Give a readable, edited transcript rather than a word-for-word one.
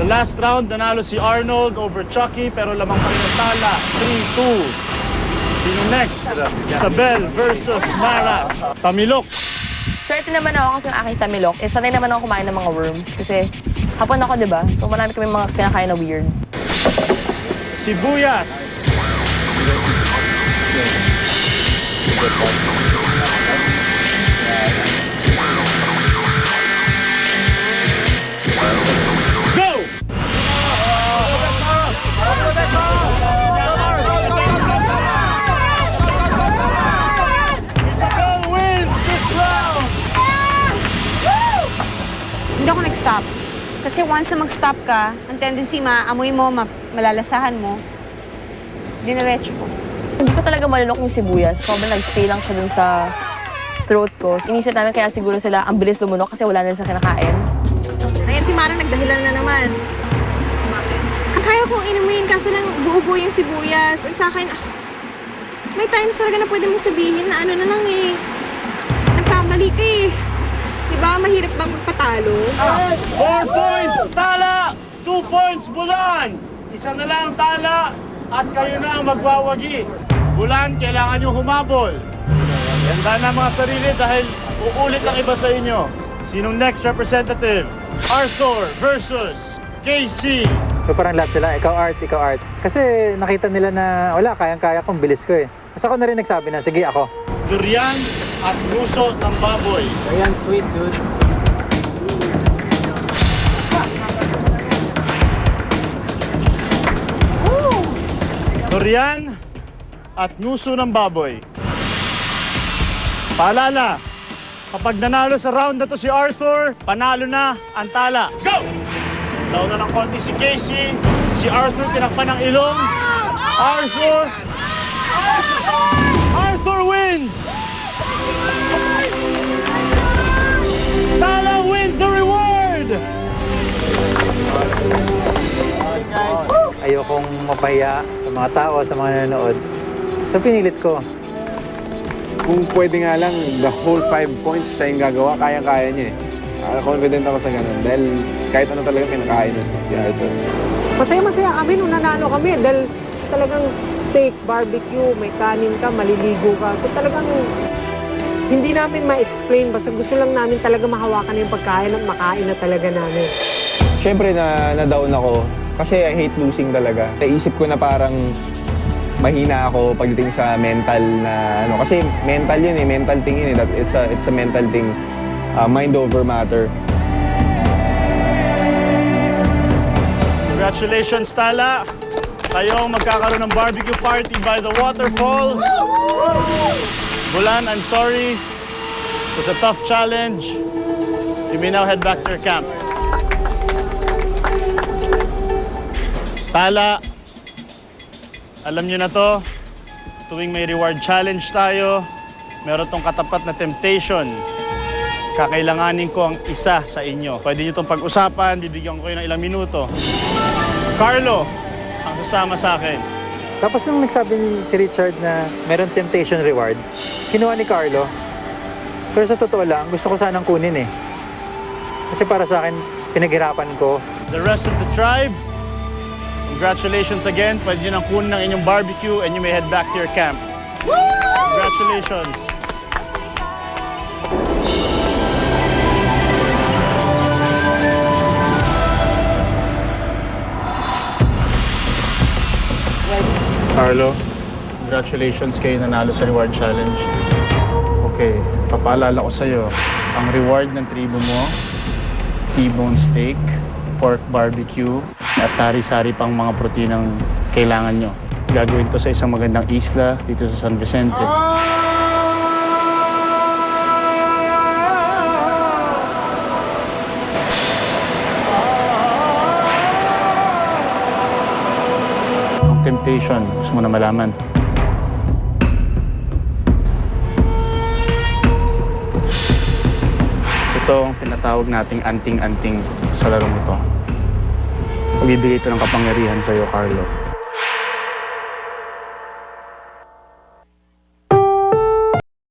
Sa last round, nanalo si Arnold over Chucky, pero lamang pa rin ang tala. 3-2. Sino next? Isabel versus Mara. Tamilok. Swerte naman ako kasi yung aking tamilok. Sanay naman ako kumain ng mga worms. Kasi hapon ako, di ba? So marami kami mga kinakain na weird. Sibuyas. Go! Isabel wins this round! Hindi ako nag-stop. Kasi once na mag-stop ka, ang tendency maamoy mo, malalasahan mo, diniretso ko. Hindi ko talaga malunok yung sibuyas. Sobrang nag-stay lang siya dun sa throat ko. Inisip namin kaya siguro sila ang bilis lumunok kasi wala na siya kinakain. Ayan si Mara, nagdahilan na naman. Ang kaya kong inumin, kaso lang buo-buo yung sibuyas. Ay sa akin, may times talaga na pwede mong sabihin na ano na lang eh. Nagkamali ka eh. Diba, mahirap bang magpatalo? 4 points, Tala! 2 points, Bulan! Isa na lang, Tala, at kayo na ang magwawagi. Bulan, kailangan nyo humabol. Ganda na mga sarili dahil uulit ang iba sa inyo. Sinong next representative? Arthur versus KC. So parang lahat sila, ikaw art. Kasi nakita nila na wala, kayang-kaya kong bilis ko eh. Tapos ako na rin nagsabi na, sige ako. Durian at nguso ng baboy. Ayan, sweet dude. Durian at nguso ng baboy. Paalala, kapag nanalo sa round na to si Arthur, panalo na ang tala. Go! Daw na ng konti si Casey. Si Arthur tinakpan ng ilong. Arthur wins! Tala wins the reward! Ayokong mapahiya sa mga tao, sa mga nanonood. So pinilit ko. Kung pwede nga lang, the whole 5 points siya yung gagawa, kayang-kaya niya eh. Confident ako sa ganun dahil kahit ano talaga kinakain si Arthur. Masaya-masaya kami nung nanalo kami dahil talagang steak, barbecue, may kanin ka, maliligo ka. So talagang hindi namin ma-explain. Basta gusto lang namin talaga mahawakan yung pagkain at makain na talaga namin. Siyempre na-down ako kasi I hate losing talaga. Naisip ko na parang mahina ako pagdating sa mental na ano. Kasi mental yun eh, mental thing yun eh. It's a mental thing. Mind over matter. Congratulations, Tala! Kayo magkakaroon ng barbecue party by the waterfalls. Bulan, I'm sorry. It was a tough challenge. You may now head back to your camp. Tala, alam nyo na to, tuwing may reward challenge tayo, meron tong katapat na temptation. Kakailanganin ko ang isa sa inyo. Pwede nyo itong pag-usapan, bibigyan ko kayo ng ilang minuto. Carlo, ang sasama sa akin. Tapos nung nagsabi si Richard na meron temptation reward, kinuha ni Carlo. Pero sa totoo lang, gusto ko sanang kunin eh. Kasi para sa akin, pinaghirapan ko. The rest of the tribe, congratulations again. Pwede nyo nang kunin ng inyong barbecue and you may head back to your camp. Congratulations. Carlo, congratulations kayo nanalo sa reward challenge. Okay, papaalala ko sa'yo, ang reward ng tribo mo, T-bone steak, pork barbecue, at sari-sari pang mga proteinang kailangan nyo. Gagawin to sa isang magandang isla dito sa San Vicente. Temptation, gusto mo na malaman. Ito ang tinatawag nating anting-anting sa larong ito. Magbibigay ito ng kapangyarihan sa iyo, Carlo.